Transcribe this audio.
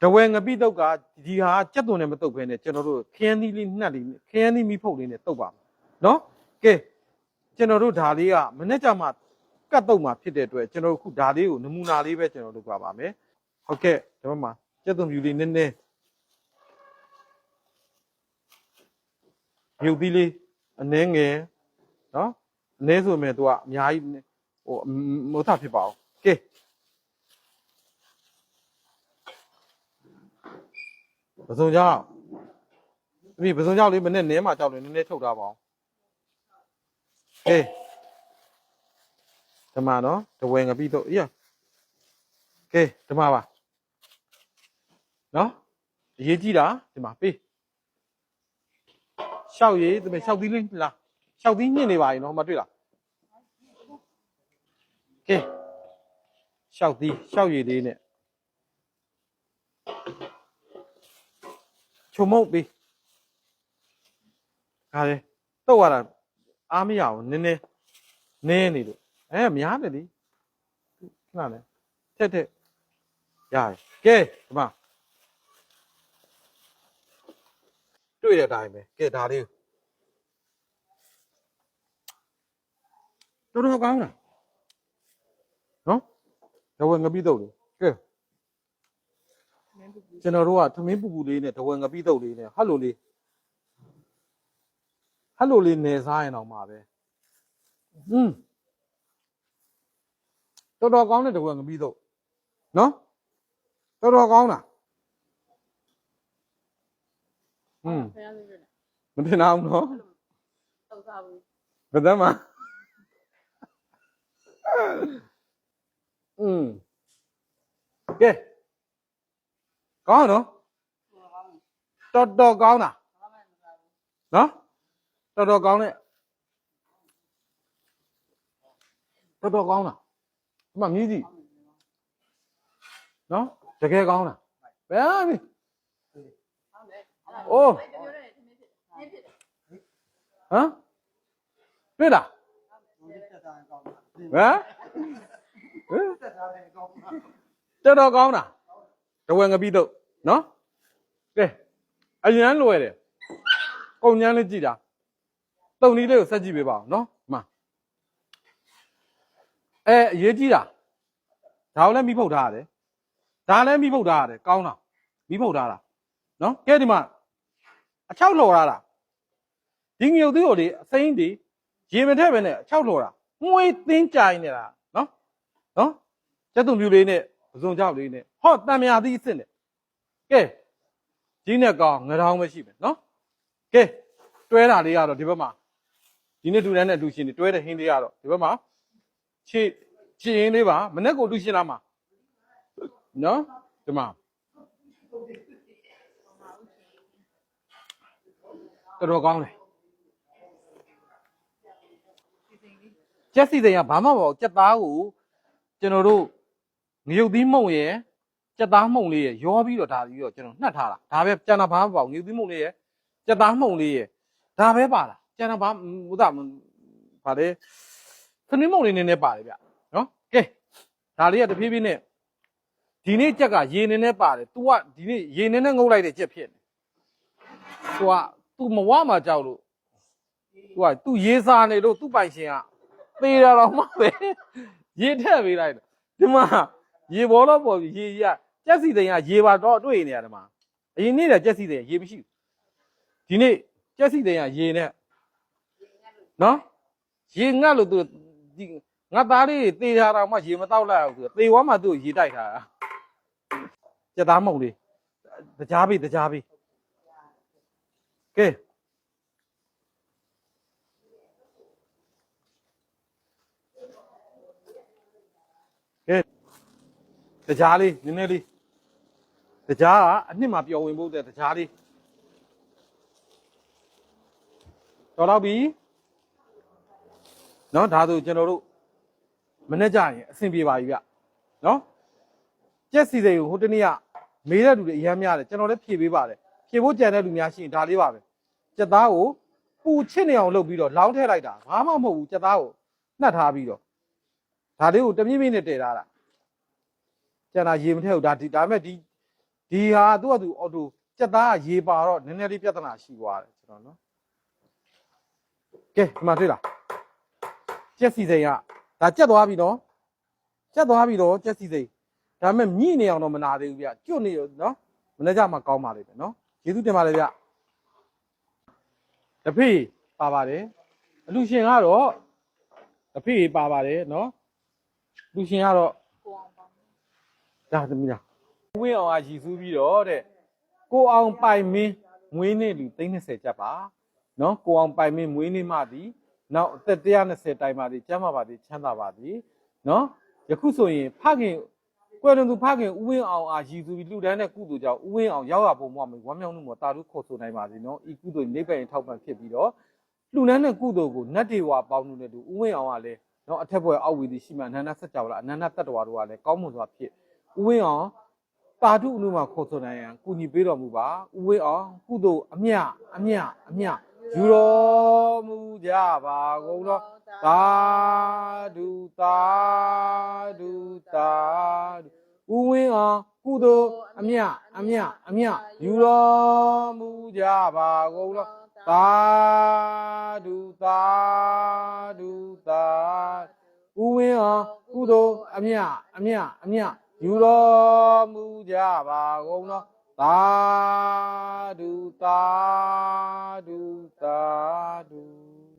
တဝဲငပိတုတ်ကဒီဟာကြက်သွန်နဲ့မတုတ်ဘဲနဲ့ကျွန်တော်တို့ခရမ်းသီးလေးနှက်လေးခရမ်းသီးမီးဖုတ်လေးနဲ့တုတ်ပါမယ်နော်ကဲကျွန်တော်တို့ဒါလေးကမနေ့ကမှကတ်တုတ်မှာဖြစ်တဲ့အတွက်ကျွန်တော်တို့ခုဒါလေးကိုနမူနာလေးပဲကျွန်တော်တို့လုပ်ပါမယ်ဟုတ်ကဲ့ဒီဘက်မှာကြက်သွန်ဖြူလေးနည်းနည်းမြုပ်သီးလေးအနှဲငယ်နော်အနည်းဆိုမဲ့သူကအများကြီးဟိုမဟုတ်တာဖြစ်ပါအောင်ကဲပစုံကြောက်ဒီပစုံကြောက်လေးမနဲ့နဲမှာကြောက်တယ်နည်းနည်းထုတ်ထားပါအောင်ကဲဓမ္မနော်တဝဲငပိတော့အေးကဲဓမ္မပါနော်အရေးကြီးတာဒီမှာပေးရှောက်ရည်ဒီမဲ့ရှောက်သီးလေးလားရှောက်သီးညှင့်နေပါရင်နော်မတွေ့လားကဲရှောက်သီးရှောက်ရည်လေးနဲ့ချုံမုတ်ပေးခါလေတော့ရတာအားမရဘူးနည်းနည်းနေလို့များတယ်လေခဏနဲ့ထက်ရတယ်ကဲဒီမှာတွေ့တဲ့အတိုင်းပဲကဲဒါလေးတော်တော်ကောင်းလားနော်တဝဲငပိတုတ်လေကဲကျွန်တော်တို့ကသမင်းပူပူလေးနဲ့တဝဲငပိတုတ်လေးနဲ့ဟတ်လိုလေးနေစားရင်တော့မှာပဲတော်တော်ကောင်းတဲ့တဝဲငပိတုတ်နော်တော်တော်ကောင်းလားမထင်အောင်နော်ဟုတ်ပါဘူးဘယ်သက်မှာကဲကောင်းနော်တော်တော်ကောင်းတာနော်တော်တော်ကောင်းတဲ့တော်တော်ကောင်းတာဒီမှာမြည်ကြည့်နော်တကယ်ကောင်းတာဘယ်ပြီအိုးဟမ်တွေ့လားတော်တော်ကောင်းတာတဝဲငပိတုတ်နော်ကဲအရင်လွယ်တယ်ကုန်ညမ်းလေးကြည့်တာတုံနည်းလေးကိုဆက်ကြည့်ပေးပါအောင်နော်မှအရေးကြီးတာဒါကိုလည်းမိဖုတ်ထားရတယ်ဒါလည်းမိဖုတ်ထားရတယ်ကောင်းတာမိဖုတ်ထားတာနော်ကဲဒီမှာအချောက်လှော်ထားတာဒီငြုပ်သေးကိုလေအစိမ့်တွေရေမထက်ပဲနဲ့အချောက်လှော်တာငွေသင်းကြိုင်နေတာနော်ကျက်သွန်ပြူလေးနဲ့ပစုံကြောက်လေးနဲ့ဟောတံမြာသီးအစ်စ်နဲ့ကဲကြီးနဲ့ကောင်းငရောင်းပဲရှိမယ်နော်ကဲတွဲတာလေးကတော့ဒီဘက်မှာဒီနေ့တူတန်းနဲ့တူရှင်တွေတွဲတဲ့ဟင်းလေးကတော့ဒီဘက်မှာခြေရင်းလေးပါမနေ့ကိုတူရှင်လာမှာနော်ဒီမှာတော်ကောင်းတယ်ကျက်စီတဲ့ကဘာမှမဟုတ်ကြက်သားကိုကျွန်တော်တို့ငရုတ်သီးမှုန့်ရယ်ကြက်သားမှုန့်လေးရယ်ရောပြီးတော့ဒါပြီးတော့ကျွန်တော်နှက်ထားတာဒါပဲကျန်တာဘာမှမပေါ့ငရုတ်သီးမှုန့်လေးရယ်ကြက်သားမှုန့်လေးရယ်ဒါပဲပါလားကျန်တာဘာဥဒဗါလေခနင်းမှုန့်လေးနည်းနည်းပါတယ်ဗျနော်ကဲဒါလေးကတဖြည်းဖြည်းနဲ့ဒီနေ့ကြက်ကရေနည်းနည်းပါတယ် तू ကဒီနေ့ရေနည်းနည်းငုတ်လိုက်တဲ့ကြက်ဖြစ်နေ तू က तू မဝမှာကြောက်လို့ तू ရေစာနေလို့ तू ပိုင်ရှင်ကသေတာတော့မှပဲရေထက်ပေးလိုက်ဒီမှာရေဘောတော့ပေါ်ပြီးရေကြီးကကြက်စီသိန်းကရေပါတော့တွေ့နေရတယ်မှာအရင်နေ့ကကြက်စီသိန်းရေမရှိဘူးဒီနေ့ကြက်စီသိန်းကရေနဲ့နော်ရေငတ်လို့ तू ငါသားလေးသေထားတာမှရေမတောက်လိုက်ဘူးသေသွားမှ तू ရေတိုက်ထားတာကြက်သားမုံလေးတကြားပြီကဲတကြားလေးနည်းနည်းလေးတကြားကအနှစ်မှာပျော်ဝင်ဖို့တဲ့တကြားလေးတော်တော့ပြီနော်ဒါဆိုကျွန်တော်တို့မနေ့ကျရင်အဆင်ပြေပါပြီဗျနော်ကြက်စီစိန်ကိုဟိုတနေ့ကမေးတဲ့လူတွေအများများတယ်ကျွန်တော်လည်းဖြေပေးပါတယ်ဖြေဖို့ကြံတဲ့လူများရှိရင်ဒါလေးပါပဲကြက်သားကိုပူချစ်နေအောင်လုပ်ပြီးတော့လောင်းထည့်လိုက်တာဘာမှမဟုတ်ဘူးကြက်သားကိုနှက်ထားပြီးတော့ဒါလေးကိုတမြင့်မြင့်နဲ့တည်ထားတာကျန်တာရေမထည့်ဘူးဒါပေမဲ့ဒီ ဒီဟာသူကသူအော်တိုစက်သားရေပါတော့နည်းနည်းလေးပြဿနာရှိသွားတယ်ကျွန်တော်နော်ကဲဒီမှာတွေ့လားကြက်စီစိန်ကဒါကြက်သွားပြီနော်ကြက်သွားပြီတော့ကြက်စီစိန်ဒါပေမဲ့မြင့်နေအောင်တော့မနာသေးဘူးဗျကျွတ်နေရောနော်မနေ့ကမှကောင်းပါလိမ့်မယ်နော်ကျေးဇူးတင်ပါတယ်ဗျတဖေးပါပါတယ်အလူရှင်ကတော့တဖေးပါပါတယ်နော်လူရှင်ကတော့ဒါသမီးလားဝင်းအောင်ကရည်စူးပြီးတော့တဲ့ကိုအောင်ပိုင်မင်းမွေးနေ့လူ30ကျပ်ပါနော်ကိုအောင်ပိုင်မင်းမွေးနေ့မှသည်နောက်အသက်120တိုင်ပါသည်ကျမ်းပါပါသည်ချမ်းသာပါသည်နော်ယခုဆိုရင်ဖခင်ကွယ်လွန်သူဖခင်ဦးဝင်းအောင်အားရည်စူးပြီးလူတန်းတဲ့ကုသိုလ်ကြောင့်ဦးဝင်းအောင်ရောက်ရပုံမှာဝမ်းမြောက်မှုမှာတာရုခေါ်ဆိုနိုင်ပါသည်နော်ဤကုသိုလ်နိဗ္ဗာန်ထောက်ပံ့ဖြစ်ပြီးတော့လူတန်းတဲ့ကုသိုလ်ကိုနတ်တေဝါပေါင်းလို့တဲ့သူဦးဝင်းအောင်ကလည်းနော်အထက်ဘွယ်အောက်ဝီသည်ရှိမှအနန္တစัจ java လားအနန္တတတ္တဝါတို့ကလည်းကောင်းမွန်စွာဖြစ်ဦးဝင်းအောင်တာထုအနုမှာခေါ်ဆိုနိုင်ရန်ကုညီပေးတော်မူပါဦးဝင်းအောင်ကုသိုလ်အမြယူတော်မူကြပါကုန်သောသာဓုသာဓုသာဓုဦးဝင်းအောင်ကုသိုလ်အမြယူတော်မူကြပါကုန်သောသာဓုသာဓုသာဦးဝင်းအောင်ကုသိုလ်အမြယူတော်မူကြပါကုန်သောသာဓုသာဓု